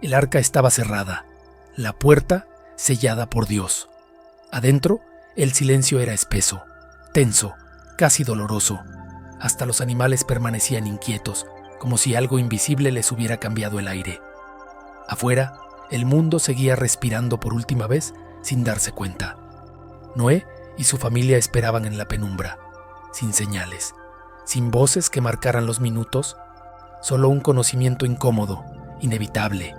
El arca estaba cerrada, la puerta sellada por Dios. Adentro, el silencio era espeso, tenso, casi doloroso. Hasta los animales permanecían inquietos, como si algo invisible les hubiera cambiado el aire. Afuera, el mundo seguía respirando por última vez sin darse cuenta. Noé y su familia esperaban en la penumbra, sin señales, sin voces que marcaran los minutos, solo un conocimiento incómodo, inevitable.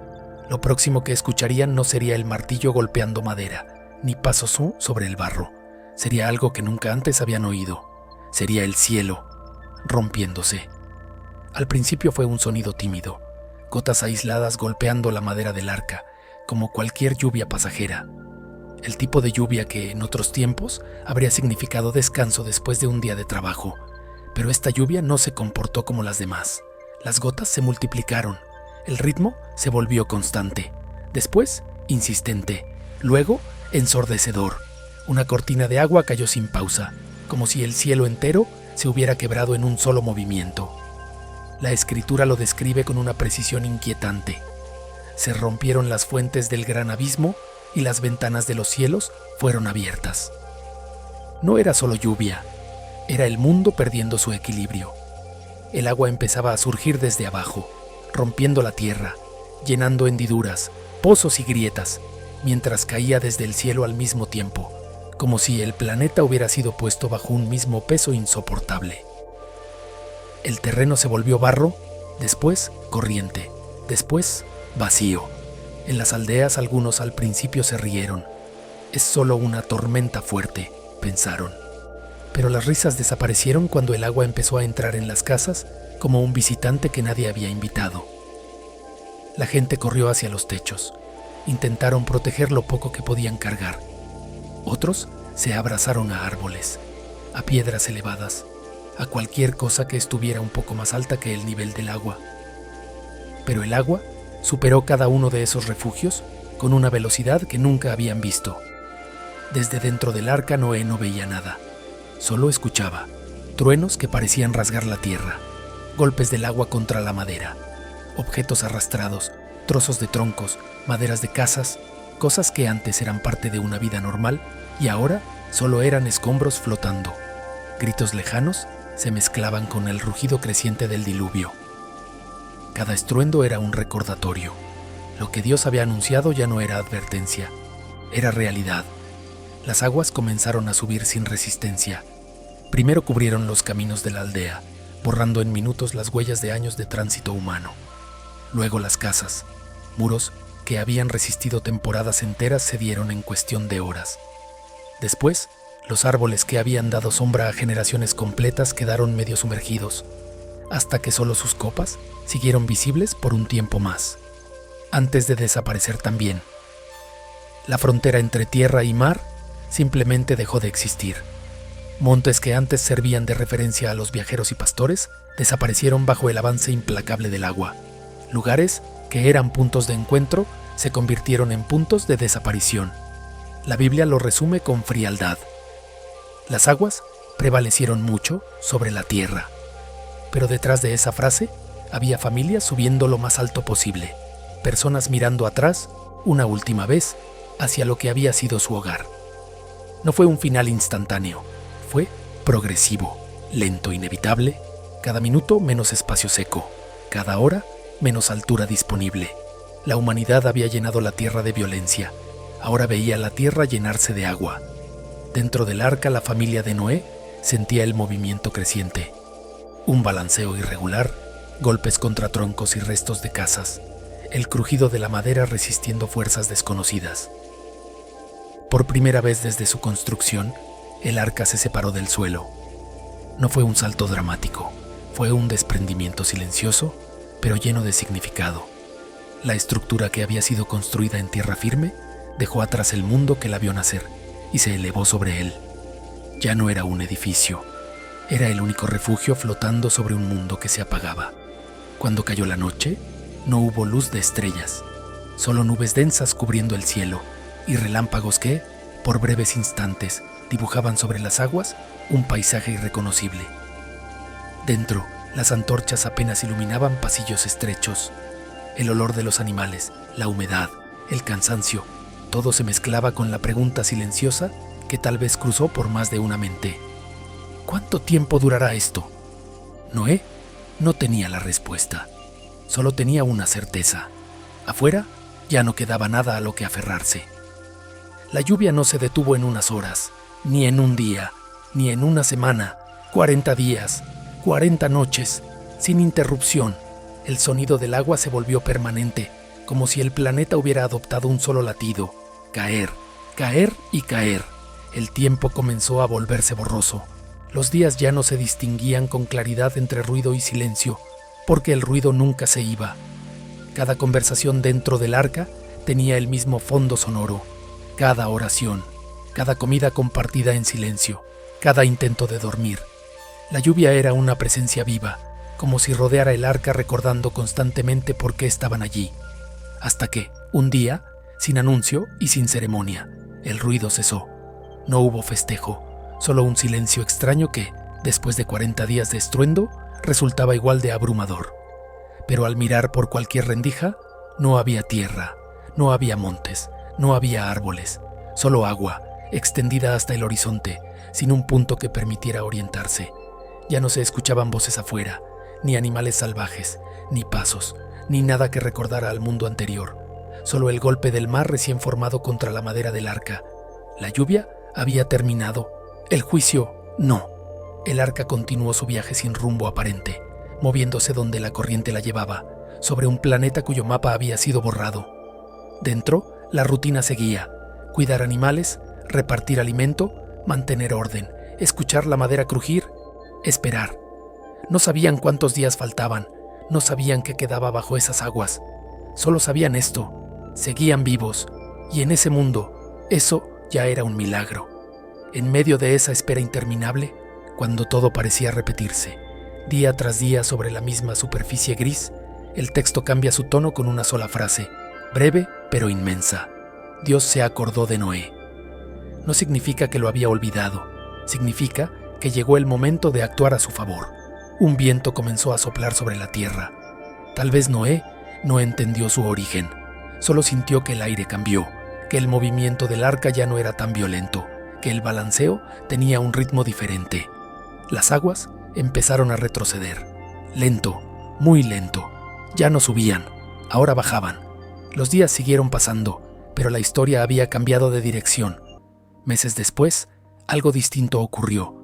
Lo próximo que escucharían no sería el martillo golpeando madera, ni pasos sobre el barro. Sería algo que nunca antes habían oído. Sería el cielo, rompiéndose. Al principio fue un sonido tímido, gotas aisladas golpeando la madera del arca, como cualquier lluvia pasajera. El tipo de lluvia que, en otros tiempos, habría significado descanso después de un día de trabajo. Pero esta lluvia no se comportó como las demás. Las gotas se multiplicaron. El ritmo se volvió constante. Después, insistente. Luego, ensordecedor. Una cortina de agua cayó sin pausa, como si el cielo entero se hubiera quebrado en un solo movimiento. La escritura lo describe con una precisión inquietante. Se rompieron las fuentes del gran abismo y las ventanas de los cielos fueron abiertas. No era solo lluvia, era el mundo perdiendo su equilibrio. El agua empezaba a surgir desde abajo, rompiendo la tierra, llenando hendiduras, pozos y grietas, mientras caía desde el cielo al mismo tiempo, como si el planeta hubiera sido puesto bajo un mismo peso insoportable. El terreno se volvió barro, después corriente, después vacío. En las aldeas algunos al principio se rieron. Es solo una tormenta fuerte, pensaron. Pero las risas desaparecieron cuando el agua empezó a entrar en las casas como un visitante que nadie había invitado. La gente corrió hacia los techos. Intentaron proteger lo poco que podían cargar. Otros se abrazaron a árboles, a piedras elevadas, a cualquier cosa que estuviera un poco más alta que el nivel del agua. Pero el agua superó cada uno de esos refugios con una velocidad que nunca habían visto. Desde dentro del arca Noé no veía nada, solo escuchaba truenos que parecían rasgar la tierra, golpes del agua contra la madera, objetos arrastrados, trozos de troncos, maderas de casas, cosas que antes eran parte de una vida normal y ahora solo eran escombros flotando. Gritos lejanos se mezclaban con el rugido creciente del diluvio. Cada estruendo era un recordatorio. Lo que Dios había anunciado ya no era advertencia, era realidad. Las aguas comenzaron a subir sin resistencia. Primero cubrieron los caminos de la aldea, borrando en minutos las huellas de años de tránsito humano. Luego las casas, muros que habían resistido temporadas enteras cedieron en cuestión de horas. Después, los árboles que habían dado sombra a generaciones completas quedaron medio sumergidos, hasta que solo sus copas siguieron visibles por un tiempo más, antes de desaparecer también. La frontera entre tierra y mar simplemente dejó de existir. Montes que antes servían de referencia a los viajeros y pastores desaparecieron bajo el avance implacable del agua. Lugares que eran puntos de encuentro se convirtieron en puntos de desaparición. La Biblia lo resume con frialdad. Las aguas prevalecieron mucho sobre la tierra. Pero detrás de esa frase había familias subiendo lo más alto posible, personas mirando atrás una última vez hacia lo que había sido su hogar. No fue un final instantáneo, fue progresivo, lento, inevitable, cada minuto menos espacio seco, cada hora menos altura disponible. La humanidad había llenado la tierra de violencia, ahora veía la tierra llenarse de agua. Dentro del arca la familia de Noé sentía el movimiento creciente. Un balanceo irregular, golpes contra troncos y restos de casas, el crujido de la madera resistiendo fuerzas desconocidas. Por primera vez desde su construcción, el arca se separó del suelo. No fue un salto dramático, fue un desprendimiento silencioso, pero lleno de significado. La estructura que había sido construida en tierra firme dejó atrás el mundo que la vio nacer y se elevó sobre él. Ya no era un edificio. Era el único refugio flotando sobre un mundo que se apagaba. Cuando cayó la noche, no hubo luz de estrellas, solo nubes densas cubriendo el cielo y relámpagos que, por breves instantes, dibujaban sobre las aguas un paisaje irreconocible. Dentro, las antorchas apenas iluminaban pasillos estrechos. El olor de los animales la humedad, el cansancio, todo se mezclaba con la pregunta silenciosa que tal vez cruzó por más de una mente. ¿Cuánto tiempo durará esto? Noé no tenía la respuesta, solo tenía una certeza. Afuera ya no quedaba nada a lo que aferrarse. La lluvia no se detuvo en unas horas, ni en un día, ni en una semana, 40 días, 40 noches, sin interrupción. El sonido del agua se volvió permanente, como si el planeta hubiera adoptado un solo latido: caer, caer y caer. El tiempo comenzó a volverse borroso. Los días ya no se distinguían con claridad entre ruido y silencio, porque el ruido nunca se iba. Cada conversación dentro del arca tenía el mismo fondo sonoro. Cada oración, cada comida compartida en silencio, cada intento de dormir. La lluvia era una presencia viva, como si rodeara el arca recordando constantemente por qué estaban allí. Hasta que, un día, sin anuncio y sin ceremonia, el ruido cesó. No hubo festejo, solo un silencio extraño que, después de 40 días de estruendo, resultaba igual de abrumador. Pero al mirar por cualquier rendija, no había tierra, no había montes, no había árboles, solo agua, extendida hasta el horizonte, sin un punto que permitiera orientarse. Ya no se escuchaban voces afuera, ni animales salvajes, ni pasos, ni nada que recordara al mundo anterior. Solo el golpe del mar recién formado contra la madera del arca. La lluvia había terminado. El juicio, no. El arca continuó su viaje sin rumbo aparente, moviéndose donde la corriente la llevaba, sobre un planeta cuyo mapa había sido borrado. Dentro, la rutina seguía: cuidar animales, repartir alimento, mantener orden, escuchar la madera crujir, esperar. No sabían cuántos días faltaban, no sabían qué quedaba bajo esas aguas. Solo sabían esto: seguían vivos, y en ese mundo, eso ya era un milagro. En medio de esa espera interminable, cuando todo parecía repetirse, día tras día sobre la misma superficie gris, el texto cambia su tono con una sola frase, breve pero inmensa: Dios se acordó de Noé. No significa que lo había olvidado, significa que llegó el momento de actuar a su favor. Un viento comenzó a soplar sobre la tierra. Tal vez Noé no entendió su origen, solo sintió que el aire cambió, que el movimiento del arca ya no era tan violento, que el balanceo tenía un ritmo diferente. Las aguas empezaron a retroceder, lento, muy lento. Ya no subían, ahora bajaban. Los días siguieron pasando, pero la historia había cambiado de dirección. Meses después, algo distinto ocurrió.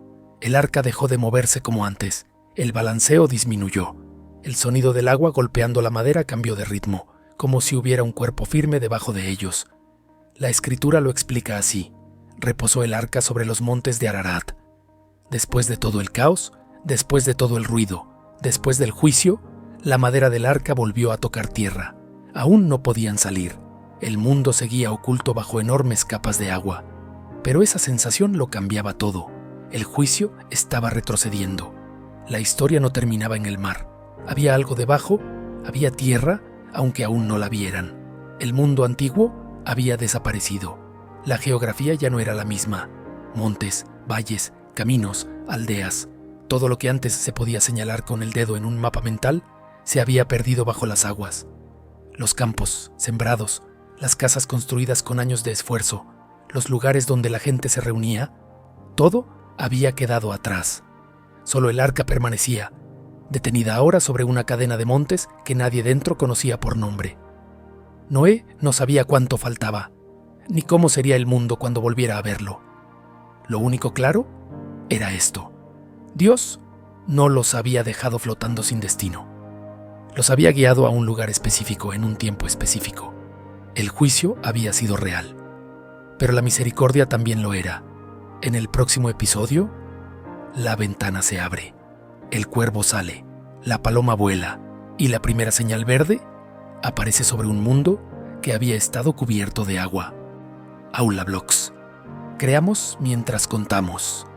El arca dejó de moverse como antes, el balanceo disminuyó. El sonido del agua golpeando la madera cambió de ritmo, como si hubiera un cuerpo firme debajo de ellos. La escritura lo explica así: reposó el arca sobre los montes de Ararat. Después de todo el caos, después de todo el ruido, después del juicio, la madera del arca volvió a tocar tierra. Aún no podían salir. El mundo seguía oculto bajo enormes capas de agua. Pero esa sensación lo cambiaba todo. El juicio estaba retrocediendo. La historia no terminaba en el mar. Había algo debajo, había tierra, aunque aún no la vieran. El mundo antiguo había desaparecido. La geografía ya no era la misma. Montes, valles, caminos, aldeas. Todo lo que antes se podía señalar con el dedo en un mapa mental se había perdido bajo las aguas. Los campos sembrados, las casas construidas con años de esfuerzo, los lugares donde la gente se reunía, todo había quedado atrás. Solo el arca permanecía, detenida ahora sobre una cadena de montes que nadie dentro conocía por nombre. Noé no sabía cuánto faltaba, ni cómo sería el mundo cuando volviera a verlo. Lo único claro era esto: Dios no los había dejado flotando sin destino. Los había guiado a un lugar específico en un tiempo específico. El juicio había sido real, pero la misericordia también lo era. En el próximo episodio, la ventana se abre, el cuervo sale, la paloma vuela y la primera señal verde aparece sobre un mundo que había estado cubierto de agua. Aula Blogs. Creamos mientras contamos.